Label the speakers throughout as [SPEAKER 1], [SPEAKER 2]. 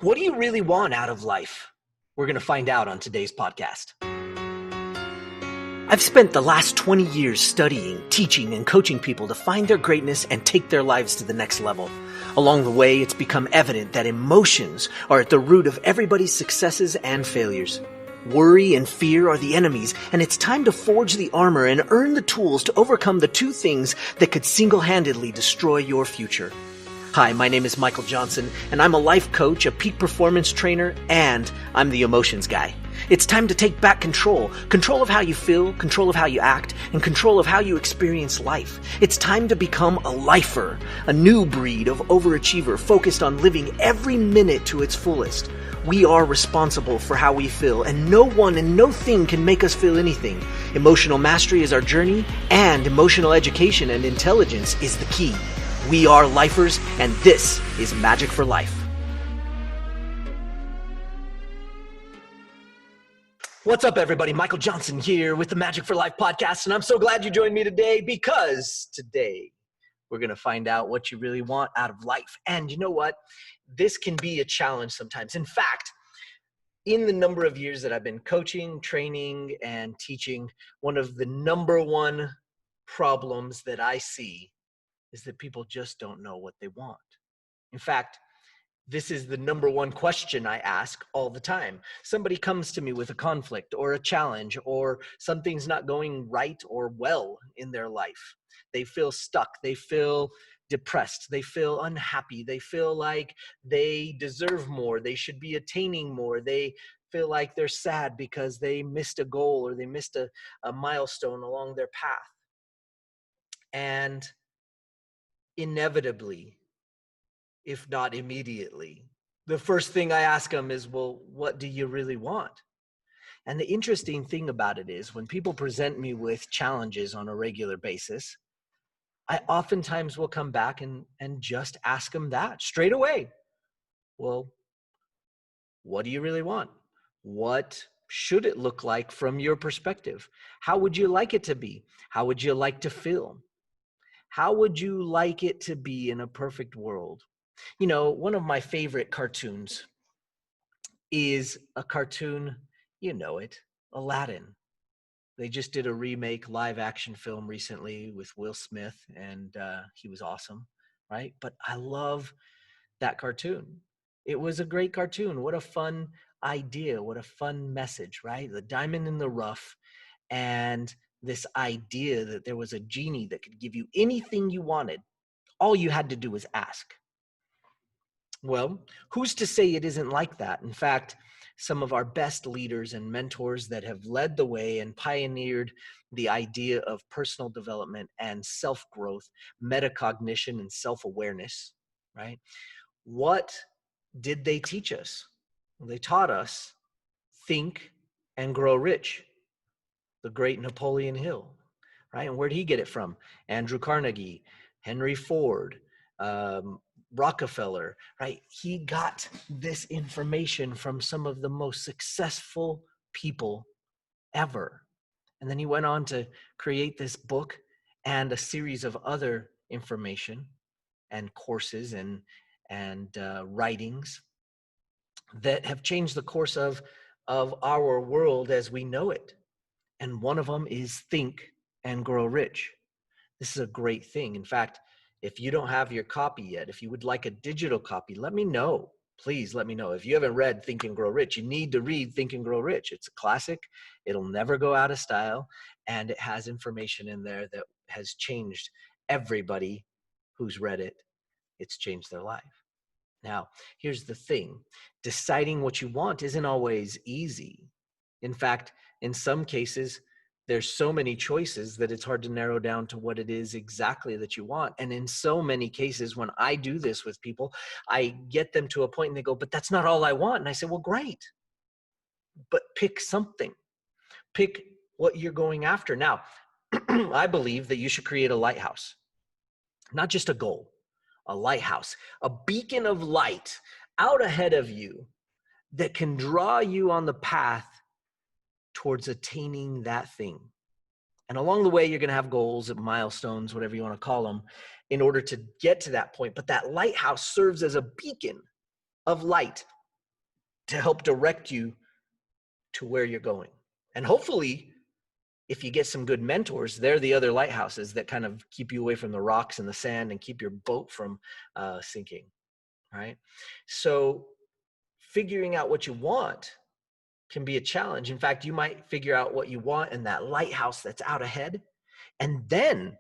[SPEAKER 1] What do you really want out of life? We're going to find out on today's podcast. I've spent the last 20 years studying, teaching, and coaching people to find their greatness and take their lives to the next level. Along the way, it's become evident that emotions are at the root of everybody's successes and failures. Worry and fear are the enemies, and it's time to forge the armor and earn the tools to overcome the two things that could single-handedly destroy your future. Hi, my name is Michael Johnson, and I'm a life coach, a peak performance trainer, and I'm the emotions guy. It's time to take back control of how you feel, control of how you act, and control of how you experience life. It's time to become a lifer, a new breed of overachiever focused on living every minute to its fullest. We are responsible for how we feel, and no one and no thing can make us feel anything. Emotional mastery is our journey, and emotional education and intelligence is the key. We are lifers, and this is Magic for Life. What's up, everybody? Michael Johnson here with the Magic for Life podcast, and I'm so glad you joined me today because today we're going to find out what you really want out of life. And you know what? This can be a challenge sometimes. In fact, in the number of years that I've been coaching, training, and teaching, one of the number one problems that I see is that people just don't know what they want. In fact, this is the number one question I ask all the time. Somebody comes to me with a conflict or a challenge or something's not going right or well in their life. They feel stuck. They feel depressed. They feel unhappy. They feel like they deserve more. They should be attaining more. They feel like they're sad because they missed a goal or they missed a milestone along their path. And inevitably, if not immediately, the first thing I ask them is, well, what do you really want? And the interesting thing about it is when people present me with challenges on a regular basis, I oftentimes will come back and just ask them that straight away. Well, what do you really want? What should it look like from your perspective? How would you like it to be? How would you like to feel? How would you like it to be in a perfect world? You know, one of my favorite cartoons is a cartoon, you know it, Aladdin. They just did a remake live action film recently with Will Smith, and he was awesome, right? But I love that cartoon. It was a great cartoon. What a fun idea. What a fun message, right? The diamond in the rough, and this idea that there was a genie that could give you anything you wanted. All you had to do was ask. Well, who's to say it isn't like that? In fact, some of our best leaders and mentors that have led the way and pioneered the idea of personal development and self-growth, metacognition and self-awareness, right? What did they teach us? Well, they taught us think and grow rich. The great Napoleon Hill, right? And where did he get it from? Andrew Carnegie, Henry Ford, Rockefeller, right? He got this information from some of the most successful people ever. And then he went on to create this book and a series of other information and courses and writings that have changed the course of our world as we know it. And one of them is Think and Grow Rich. This is a great thing. In fact, if you don't have your copy yet, if you would like a digital copy, let me know. Please let me know. If you haven't read Think and Grow Rich, you need to read Think and Grow Rich. It's a classic. It'll never go out of style. And it has information in there that has changed everybody who's read it. It's changed their life. Now, here's the thing. Deciding what you want isn't always easy. In fact, in some cases, there's so many choices that it's hard to narrow down to what it is exactly that you want. And in so many cases, when I do this with people, I get them to a point and they go, but that's not all I want. And I say, well, great, but pick something. Pick what you're going after. Now, I believe that you should create a lighthouse, not just a goal, a lighthouse, a beacon of light out ahead of you that can draw you on the path towards attaining that thing. And along the way, you're going to have goals and milestones, whatever you want to call them, in order to get to that point. But that lighthouse serves as a beacon of light to help direct you to where you're going. And hopefully, if you get some good mentors, they're the other lighthouses that kind of keep you away from the rocks and the sand and keep your boat from sinking, right? So figuring out what you want can be a challenge. In fact, you might figure out what you want in that lighthouse that's out ahead, and then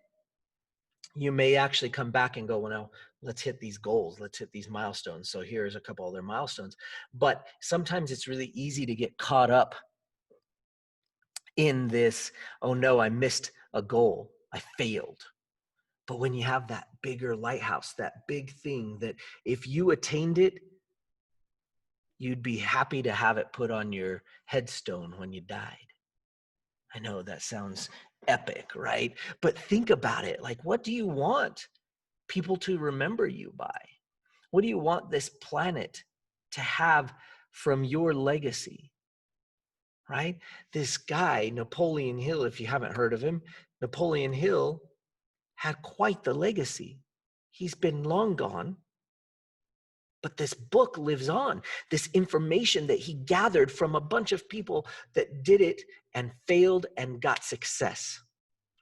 [SPEAKER 1] you may actually come back and go, well, now let's hit these goals, let's hit these milestones. So here's a couple other milestones. But sometimes it's really easy to get caught up in this, oh no, I missed a goal, I failed. But when you have that bigger lighthouse, that big thing that if you attained it, you'd be happy to have it put on your headstone when you died. I know that sounds epic, right? But think about it. Like, what do you want people to remember you by? What do you want this planet to have from your legacy, right? This guy, Napoleon Hill, if you haven't heard of him, Napoleon Hill had quite the legacy. He's been long gone, but this book lives on. This information that he gathered from a bunch of people that did it and failed and got success,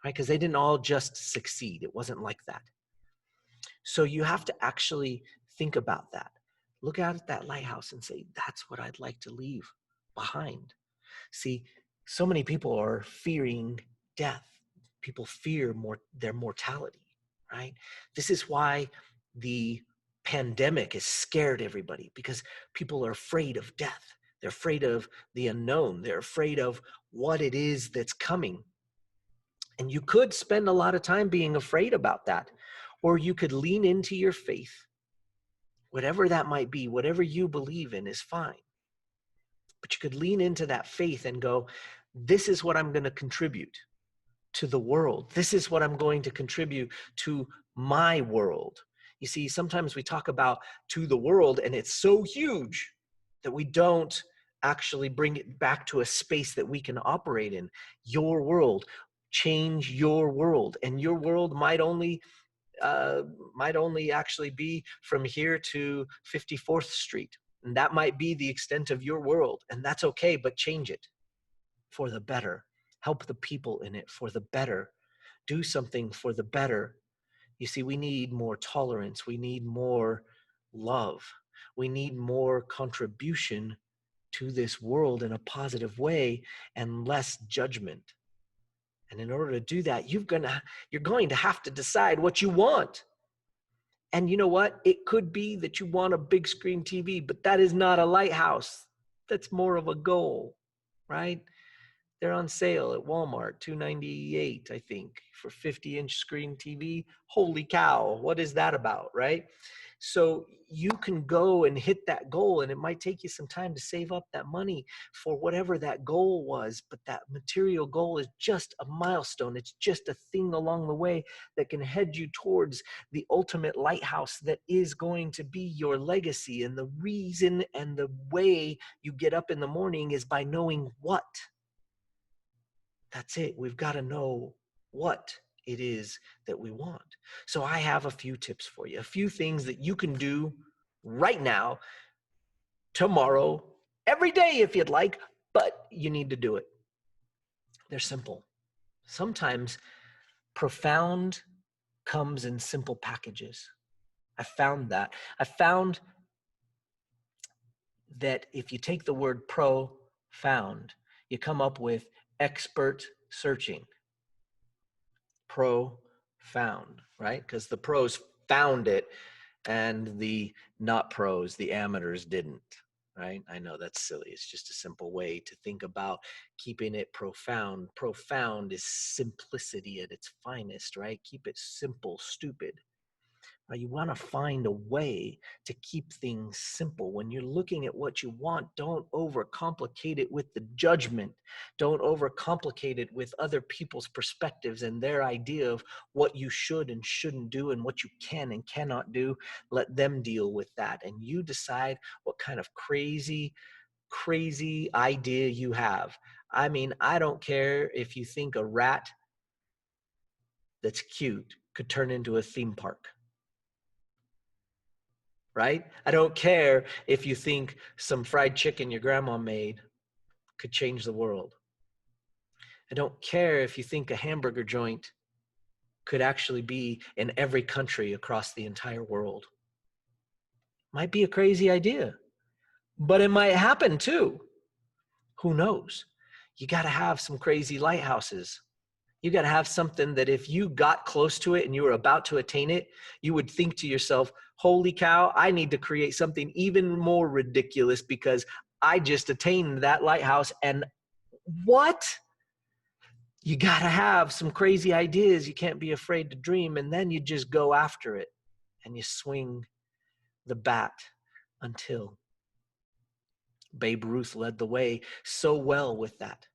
[SPEAKER 1] right? Because they didn't all just succeed. It wasn't like that. So you have to actually think about that. Look out at that lighthouse and say, that's what I'd like to leave behind. See, so many people are fearing death. People fear their mortality, right? This is why the pandemic has scared everybody, because people are afraid of death. They're afraid of the unknown. They're afraid of what it is that's coming. And you could spend a lot of time being afraid about that, or you could lean into your faith. Whatever that might be, whatever you believe in is fine. But you could lean into that faith and go, this is what I'm going to contribute to the world. This is what I'm going to contribute to my world. You see, sometimes we talk about to the world, and it's so huge that we don't actually bring it back to a space that we can operate in. Your world, change your world, and your world might only actually be from here to 54th Street. And that might be the extent of your world, and that's okay, but change it for the better. Help the people in it for the better. Do something for the better. You see, we need more tolerance. We need more love. We need more contribution to this world in a positive way and less judgment. And in order to do that, you're going to have to decide what you want. And you know what? It could be that you want a big screen TV, but that is not a lighthouse. That's more of a goal, right? They're on sale at Walmart, $298, I think, for 50-inch screen TV. Holy cow, what is that about, right? So you can go and hit that goal, and it might take you some time to save up that money for whatever that goal was, but that material goal is just a milestone. It's just a thing along the way that can head you towards the ultimate lighthouse that is going to be your legacy. And the reason and the way you get up in the morning is by knowing what. That's it. We've got to know what it is that we want. So I have a few tips for you, a few things that you can do right now, tomorrow, every day if you'd like, but you need to do it. They're simple. Sometimes profound comes in simple packages. I found that. I found that if you take the word profound, you come up with expert searching. Profound, right? Because the pros found it and the not pros, the amateurs, didn't, right? I know that's silly. It's just a simple way to think about keeping it profound. Profound is simplicity at its finest, right? Keep it simple, stupid. You want to find a way to keep things simple. When you're looking at what you want, don't overcomplicate it with the judgment. Don't overcomplicate it with other people's perspectives and their idea of what you should and shouldn't do and what you can and cannot do. Let them deal with that. And you decide what kind of crazy idea you have. I mean, I don't care if you think a rat that's cute could turn into a theme park. right? I don't care if you think some fried chicken your grandma made could change the world. I don't care if you think a hamburger joint could actually be in every country across the entire world. Might be a crazy idea, but it might happen too. Who knows? You got to have some crazy lighthouses. You got to have something that if you got close to it and you were about to attain it, you would think to yourself, holy cow, I need to create something even more ridiculous because I just attained that lighthouse. And what? You got to have some crazy ideas. You can't be afraid to dream. And then you just go after it and you swing the bat until Babe Ruth led the way so well with that.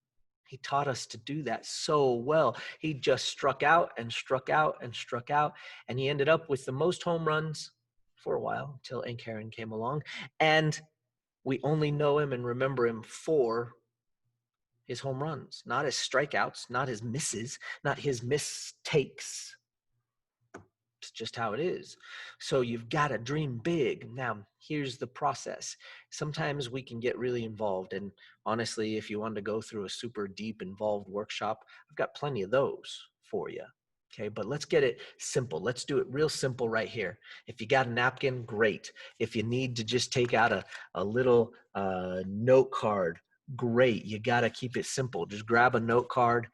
[SPEAKER 1] He taught us to do that so well. He just struck out and struck out and struck out. And he ended up with the most home runs for a while until Hank Aaron came along. And we only know him and remember him for his home runs, not his strikeouts, not his misses, not his mistakes. It's just how it is. So you've got to dream big. Now, here's the process. Sometimes we can get really involved. And honestly, if you want to go through a super deep, involved workshop, I've got plenty of those for you. Okay, but let's get it simple. Let's do it real simple right here. If you got a napkin, great. If you need to just take out a little note card, great. You got to keep it simple. Just grab a note card,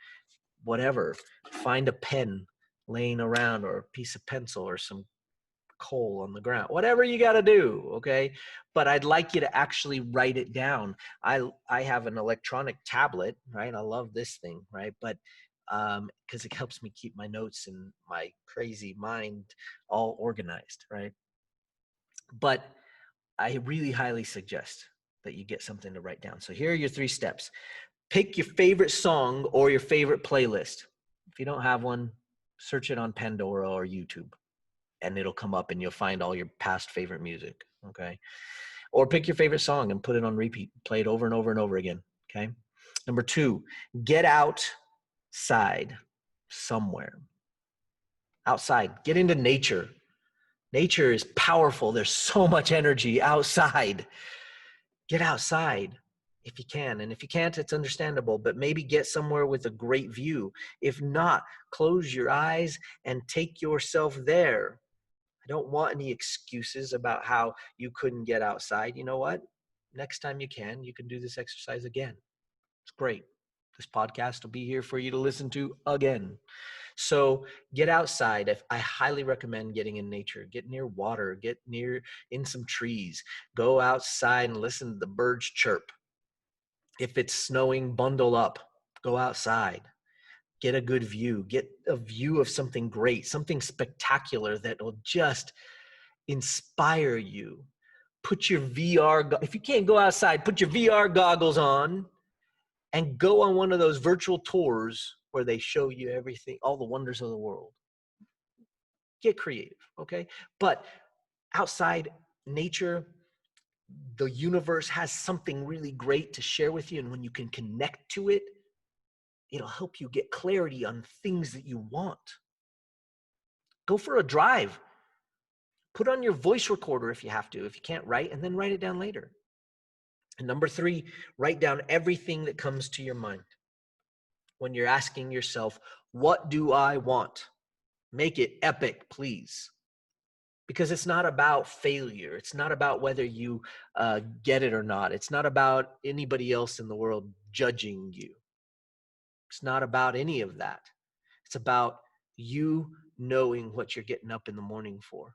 [SPEAKER 1] whatever. Find a pen laying around or a piece of pencil or some coal on the ground, whatever you got to do. Okay. But I'd like you to actually write it down. I have an electronic tablet, right? I love this thing, right? But because it helps me keep my notes and my crazy mind all organized, right? But I really highly suggest that you get something to write down. So here are your 3 steps. Pick your favorite song or your favorite playlist. If you don't have one, search it on Pandora or YouTube and it'll come up and you'll find all your past favorite music. Okay. Or pick your favorite song and put it on repeat. Play it over and over and over again. Okay. Number 2, get outside somewhere. Outside. Get into nature. Nature is powerful. There's so much energy outside. Get outside if you can. And if you can't, it's understandable, but maybe get somewhere with a great view. If not, close your eyes and take yourself there. I don't want any excuses about how you couldn't get outside. You know what? Next time you can do this exercise again. It's great. This podcast will be here for you to listen to again. So get outside. I highly recommend getting in nature. Get near water. Get near in some trees. Go outside and listen to the birds chirp. If it's snowing, bundle up. Go outside. Get a good view. Get a view of something great, something spectacular that will just inspire you. Put your VR, if you can't go outside, put your VR goggles on and go on one of those virtual tours where they show you everything, all the wonders of the world. Get creative, okay? But outside, nature, the universe has something really great to share with you. And when you can connect to it, it'll help you get clarity on things that you want. Go for a drive. Put on your voice recorder if you have to, if you can't write, and then write it down later. And number 3, write down everything that comes to your mind. When you're asking yourself, what do I want? Make it epic, please. Because it's not about failure. It's not about whether you get it or not. It's not about anybody else in the world judging you. It's not about any of that. It's about you knowing what you're getting up in the morning for.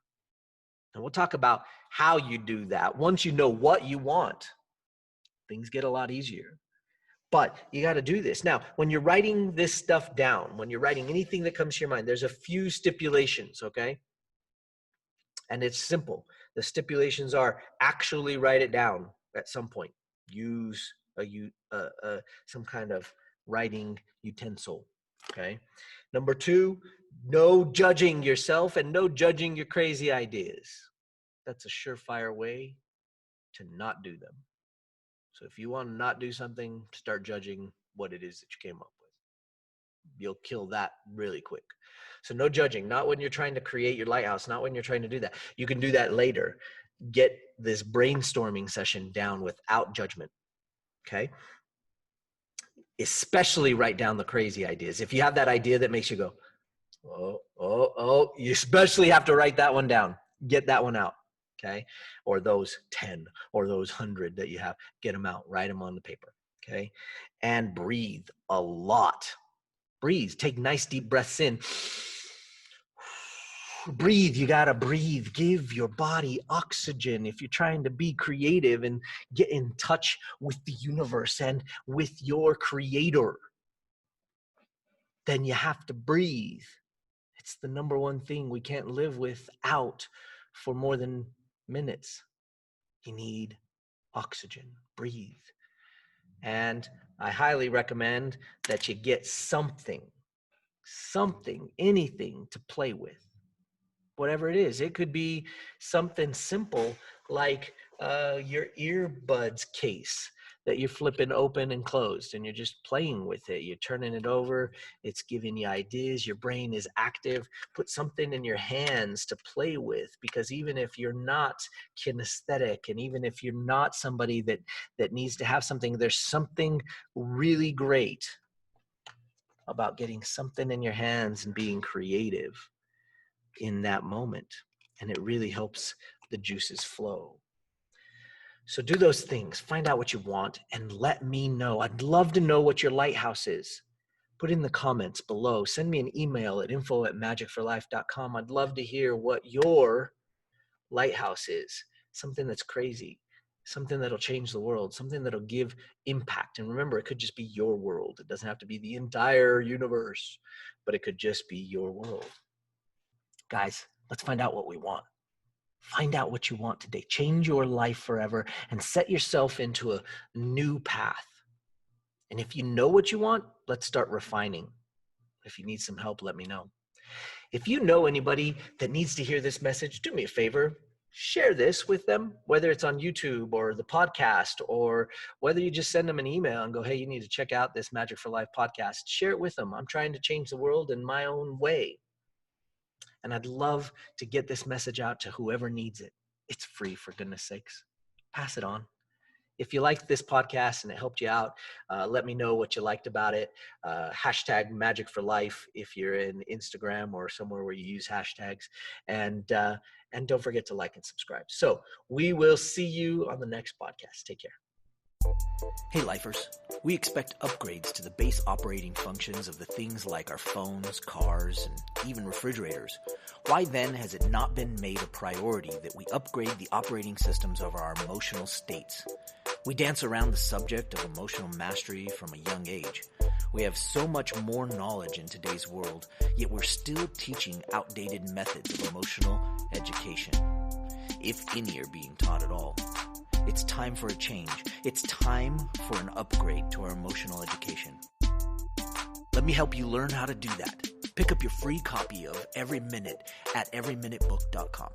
[SPEAKER 1] And we'll talk about how you do that. Once you know what you want, things get a lot easier. But you got to do this. Now, when you're writing this stuff down, when you're writing anything that comes to your mind, there's a few stipulations, okay? And it's simple. The stipulations are actually write it down at some point. Use some kind of writing utensil, okay? Number 2, no judging yourself and no judging your crazy ideas. That's a surefire way to not do them. So if you want to not do something, start judging what it is that you came up with. You'll kill that really quick. So no judging, not when you're trying to create your lighthouse, not when you're trying to do that. You can do that later. get this brainstorming session down without judgment. Okay. Especially write down the crazy ideas. If you have that idea that makes you go, oh, you especially have to write that one down. Get that one out. Okay. Or those 10 or those 100 that you have, get them out, write them on the paper. Okay. And breathe a lot. Breathe, take nice deep breaths in. Breathe, you gotta breathe. Give your body oxygen if you're trying to be creative and get in touch with the universe and with your creator. Then you have to breathe. It's the number one thing we can't live without for more than minutes. You need oxygen. Breathe. And I highly recommend that you get something, anything to play with. Whatever it is. It could be something simple like your earbuds case that you're flipping open and closed and you're just playing with it. You're turning it over. It's giving you ideas. Your brain is active. Put something in your hands to play with, because even if you're not kinesthetic and even if you're not somebody that needs to have something, there's something really great about getting something in your hands and being creative in that moment, and it really helps the juices flow. So do those things, find out what you want, and let me know. I'd love to know what your lighthouse is. Put in the comments below. Send me an email at info@magicforlife.com. I'd love to hear what your lighthouse is. Something that's crazy, something that'll change the world, something that'll give impact. And remember, it could just be your world. It doesn't have to be the entire universe, but it could just be your world. Guys, let's find out what we want. Find out what you want today. Change your life forever and set yourself into a new path. And if you know what you want, let's start refining. If you need some help, let me know. If you know anybody that needs to hear this message, do me a favor. Share this with them, whether it's on YouTube or the podcast, or whether you just send them an email and go, hey, you need to check out this Magic for Life podcast. Share it with them. I'm trying to change the world in my own way. And I'd love to get this message out to whoever needs it. It's free, for goodness sakes. Pass it on. If you liked this podcast and it helped you out, let me know what you liked about it. Hashtag Magic for Life if you're in Instagram or somewhere where you use hashtags. And don't forget to like and subscribe. So we will see you on the next podcast. Take care. Hey lifers, we expect upgrades to the base operating functions of the things like our phones, cars, and even refrigerators. Why then has it not been made a priority that we upgrade the operating systems of our emotional states? We dance around the subject of emotional mastery from a young age. We have so much more knowledge in today's world, yet we're still teaching outdated methods of emotional education, if any are being taught at all. It's time for a change. It's time for an upgrade to our emotional education. Let me help you learn how to do that. Pick up your free copy of Every Minute at everyminutebook.com.